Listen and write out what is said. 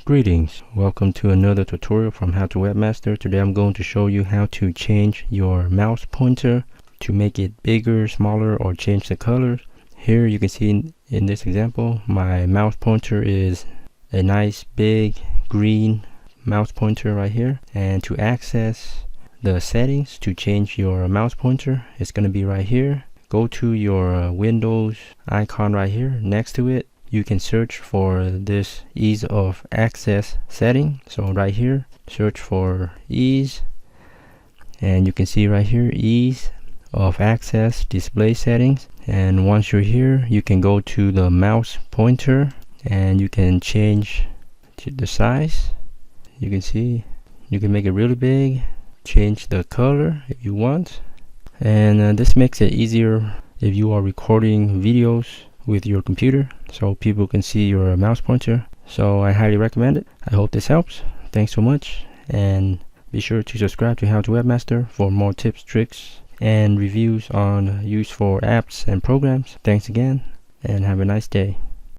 Greetings, welcome to another tutorial from How to Webmaster. Today I'm going to show you how to change your mouse pointer to make it bigger, smaller, or change the colors. Here you can see in this example, my mouse pointer is a nice big green mouse pointer right here. And to access the settings to change your mouse pointer, it's going to be right here. Go to your Windows icon right here. Next to it, you can search for this ease of access setting. So right here, search for ease, and you can see right here, ease of access display settings. And once you're here, you can go to the mouse pointer and you can change to the size. You can see you can make it really big, change the color if you want, and this makes it easier if you are recording videos with your computer so people can see your mouse pointer. So I highly recommend it. I hope this helps. Thanks so much, and be sure to subscribe to How to Webmaster for more tips, tricks, and reviews on useful apps and programs. Thanks again, and have a nice day.